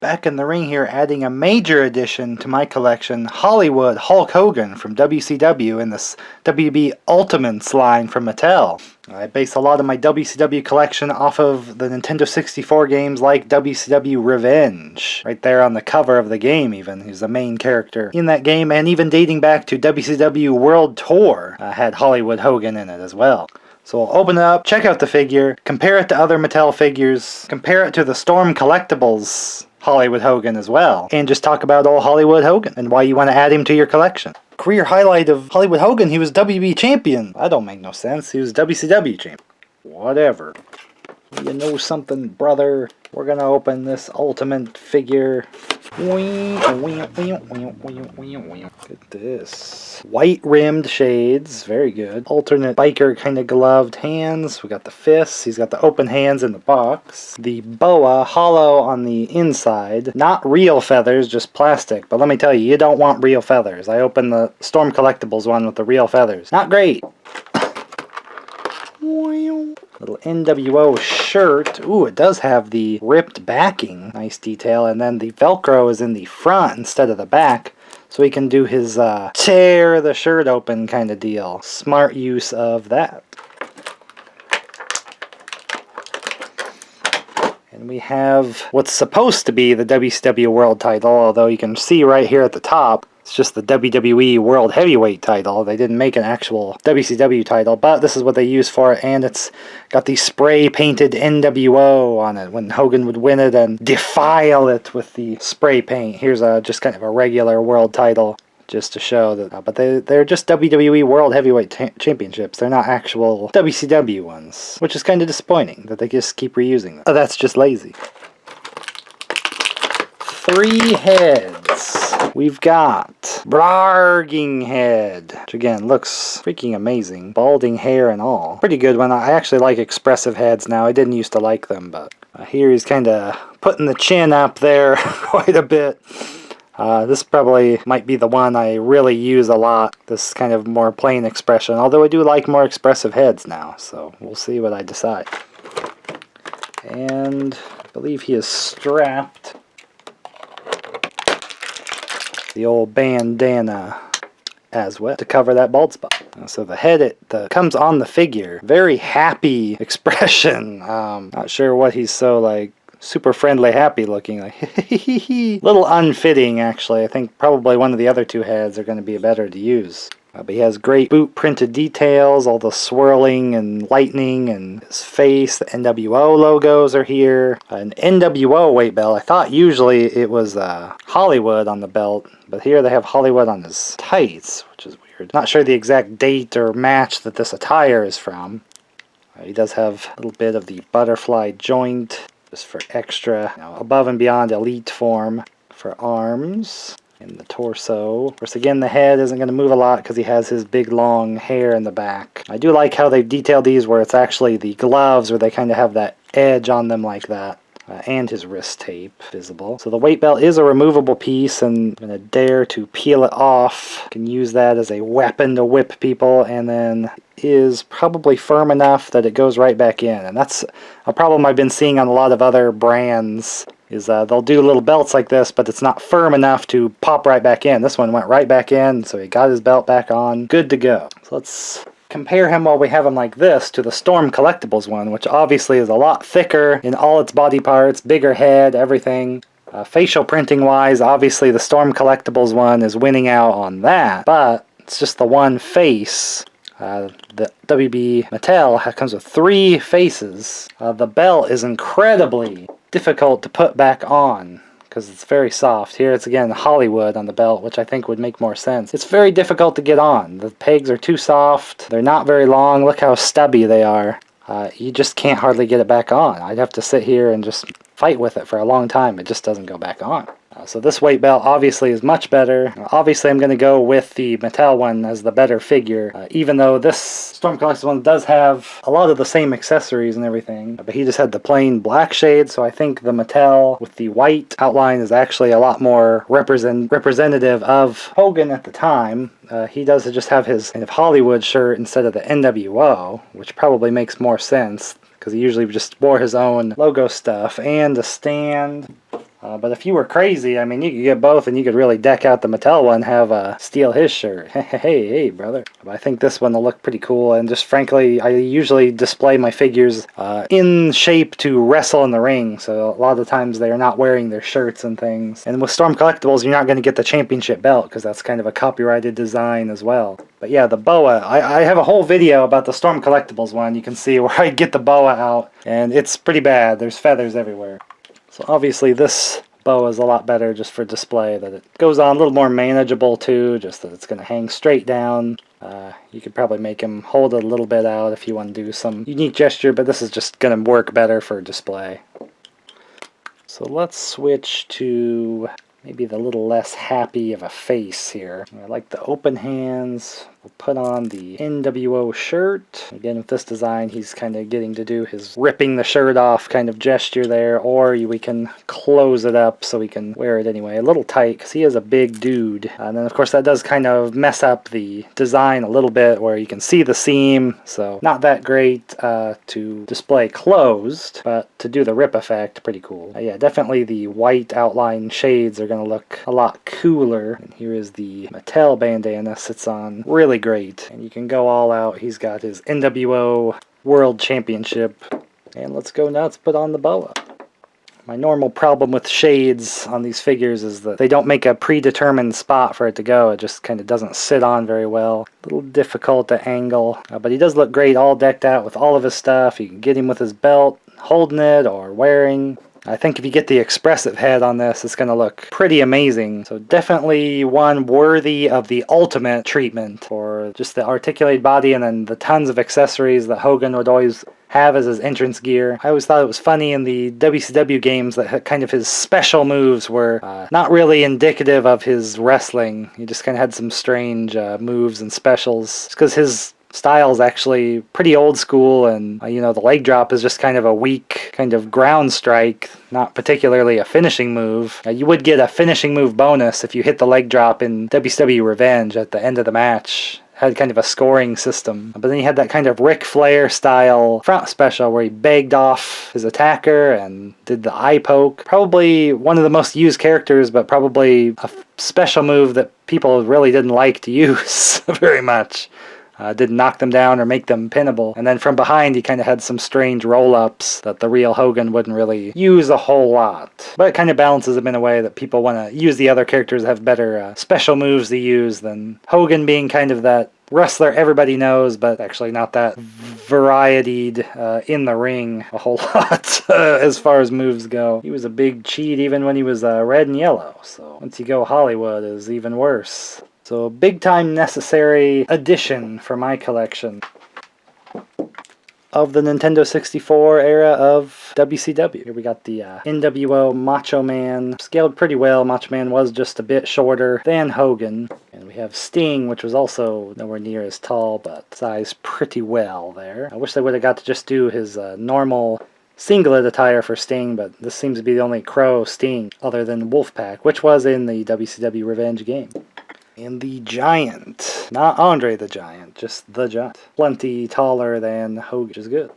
back in the ring here, adding a major addition to my collection, Hollywood Hulk Hogan from WCW in this WWE Ultimates line from Mattel. I base a lot of my WCW collection off of the Nintendo 64 games like WCW Revenge. Right there on the cover of the game even, he's the main character in that game, and even dating back to WCW World Tour had Hollywood Hogan in it as well. So we'll open it up, check out the figure, compare it to other Mattel figures, compare it to the Storm Collectibles Hollywood Hogan as well, and just talk about old Hollywood Hogan and why you want to add him to your collection. Career highlight of Hollywood Hogan, he was WWE champion. That don't make no sense. He was WCW champion. Whatever. You know something, brother? We're gonna open this ultimate figure. Look at this. White rimmed shades, very good. Alternate biker kind of gloved hands. We got the fists. He's got the open hands in the box. The boa hollow on the inside. Not real feathers, just plastic. But let me tell you, you don't want real feathers. I opened the Storm Collectibles one with the real feathers. Not great. Little NWO shirt. Ooh, it does have the ripped backing. Nice detail. And then the Velcro is in the front instead of the back. So he can do his tear the shirt open kind of deal. Smart use of that. And we have what's supposed to be the WCW World title, although you can see right here at the top, it's just the WWE World Heavyweight title. They didn't make an actual WCW title, but this is what they use for it, and it's got the spray-painted NWO on it when Hogan would win it and defile it with the spray paint. Here's just kind of a regular world title, just to show that. But they're just WWE World Heavyweight Championships. They're not actual WCW ones, which is kind of disappointing that they just keep reusing them. Oh, that's just lazy. 3 heads. We've got Blarging Head, which again looks freaking amazing. Balding hair and all. Pretty good one. I actually like expressive heads now. I didn't used to like them, but here he's kind of putting the chin up there quite a bit. This probably might be the one I really use a lot. This kind of more plain expression, although I do like more expressive heads now, so we'll see what I decide. And I believe he is strapped. The old bandana as well to cover that bald spot. So the head comes on the figure. Very happy expression. Not sure what he's so like super friendly happy looking like. Little unfitting actually. I think probably one of the other 2 heads are going to be better to use. But he has great boot printed details, all the swirling and lightning, and his face. The NWO logos are here. An NWO weight belt. I thought usually it was Hollywood on the belt, but here they have Hollywood on his tights, which is weird. Not sure the exact date or match that this attire is from. He does have a little bit of the butterfly joint, just for extra, above and beyond elite form for arms. In the torso. Of course, again, the head isn't going to move a lot because he has his big long hair in the back. I do like how they've detailed these where it's actually the gloves where they kind of have that edge on them like that. And his wrist tape visible. So the weight belt is a removable piece, and I'm going to dare to peel it off. You can use that as a weapon to whip people, and then is probably firm enough that it goes right back in. And that's a problem I've been seeing on a lot of other brands. Is they'll do little belts like this, but it's not firm enough to pop right back in. This one went right back in, so he got his belt back on. Good to go. So let's compare him while we have him like this to the Storm Collectibles one, which obviously is a lot thicker in all its body parts, bigger head, everything. Facial printing wise, obviously the Storm Collectibles one is winning out on that, but it's just the one face. The WB Mattel comes with 3 faces. The belt is incredibly difficult to put back on because it's very soft. Here it's again Hollywood on the belt, which I think would make more sense. It's very difficult to get on. The pegs are too soft. They're not very long. Look how stubby they are. You just can't hardly get it back on. I'd have to sit here and just fight with it for a long time. It just doesn't go back on. So this weight belt obviously is much better. Obviously I'm going to go with the Mattel one as the better figure, even though this Storm Collectibles one does have a lot of the same accessories and everything. But he just had the plain black shade, so I think the Mattel with the white outline is actually a lot more representative of Hogan at the time. He does just have his kind of Hollywood shirt instead of the NWO, which probably makes more sense because he usually just wore his own logo stuff. And the stand. But if you were crazy, I mean, you could get both, and you could really deck out the Mattel one, have steal his shirt. Hey, brother. But I think this one will look pretty cool, and just frankly, I usually display my figures in shape to wrestle in the ring, so a lot of times they're not wearing their shirts and things. And with Storm Collectibles, you're not going to get the championship belt, because that's kind of a copyrighted design as well. But yeah, the boa, I have a whole video about the Storm Collectibles one. You can see where I get the boa out, and it's pretty bad. There's feathers everywhere. So obviously this boa is a lot better just for display, that it goes on a little more manageable too, just that it's going to hang straight down. You could probably make him hold it a little bit out if you want to do some unique gesture, but this is just going to work better for display. So let's switch to maybe the little less happy of a face here. I like the open hands. We'll put on the NWO shirt. Again, with this design, he's kind of getting to do his ripping the shirt off kind of gesture there, or we can close it up so we can wear it anyway. A little tight, because he is a big dude. And then, of course, that does kind of mess up the design a little bit, where you can see the seam, so not that great to display closed, but to do the rip effect, pretty cool. Yeah, definitely the white outline shades are going to look a lot cooler. And here is the Mattel bandana, sits on really great, and you can go all out. He's got his NWO World Championship, and let's go nuts, put on the boa. My normal problem with shades on these figures is that they don't make a predetermined spot for it to go. It just kind of doesn't sit on very well. A little difficult to angle, but he does look great all decked out with all of his stuff. You can get him with his belt, holding it, or wearing. I think if you get the expressive head on this, it's going to look pretty amazing. So definitely one worthy of the ultimate treatment for just the articulated body, and then the tons of accessories that Hogan would always have as his entrance gear. I always thought it was funny in the WCW games that kind of his special moves were not really indicative of his wrestling. He just kind of had some strange moves and specials, because his style is actually pretty old school, and you know, the leg drop is just kind of a weak kind of ground strike, not particularly a finishing move. You would get a finishing move bonus if you hit the leg drop in WWEE Revenge at the end of the match. Had kind of a scoring system. But then he had that kind of Ric Flair style front special where he begged off his attacker and did the eye poke. Probably one of the most used characters, but probably a special move that people really didn't like to use very much. Didn't knock them down or make them pinnable. And then from behind he kind of had some strange roll-ups that the real Hogan wouldn't really use a whole lot. But it kind of balances them in a way that people want to use the other characters that have better special moves to use than Hogan being kind of that wrestler everybody knows, but actually not that varietied in the ring a whole lot as far as moves go. He was a big cheat even when he was red and yellow, so once you go Hollywood it is even worse. So big time necessary addition for my collection of the Nintendo 64 era of WCW. Here we got the NWO Macho Man, scaled pretty well. Macho Man was just a bit shorter than Hogan. And we have Sting, which was also nowhere near as tall, but sized pretty well there. I wish they would have got to just do his normal singlet attire for Sting, but this seems to be the only Crow Sting other than Wolfpack, which was in the WCW Revenge game. And the Giant, not Andre the Giant, just the Giant. Plenty taller than Hogan, which is good.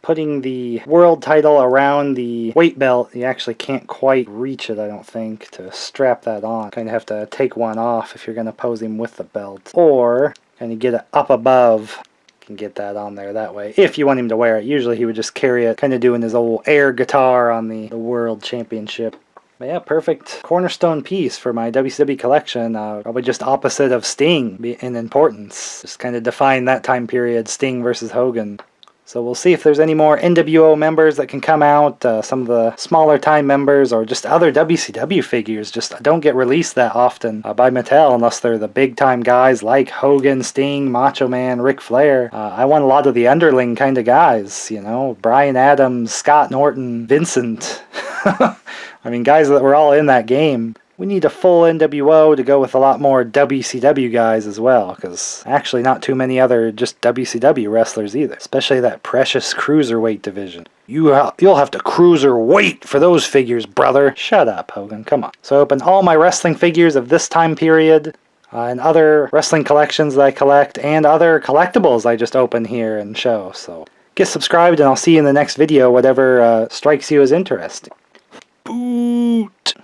Putting the world title around the weight belt, you actually can't quite reach it, I don't think, to strap that on. Kind of have to take one off if you're going to pose him with the belt. Or kind of get it up above. Can get that on there that way, if you want him to wear it. Usually he would just carry it, kind of doing his old air guitar on the World Championship. But yeah, perfect cornerstone piece for my WCW collection. Probably just opposite of Sting in importance. Just kind of define that time period, Sting versus Hogan. So we'll see if there's any more NWO members that can come out, some of the smaller time members, or just other WCW figures just don't get released that often by Mattel unless they're the big time guys like Hogan, Sting, Macho Man, Ric Flair. I want a lot of the underling kind of guys, you know, Bryan Adams, Scott Norton, Vincent. I mean, guys that were all in that game. We need a full NWO to go with a lot more WCW guys as well, because actually not too many other just WCW wrestlers either, especially that precious cruiserweight division. You'll have to cruiserweight for those figures, brother. Shut up, Hogan, come on. So I opened all my wrestling figures of this time period, and other wrestling collections that I collect, and other collectibles I just open here and show. So get subscribed, and I'll see you in the next video, whatever strikes you as interesting. Boot.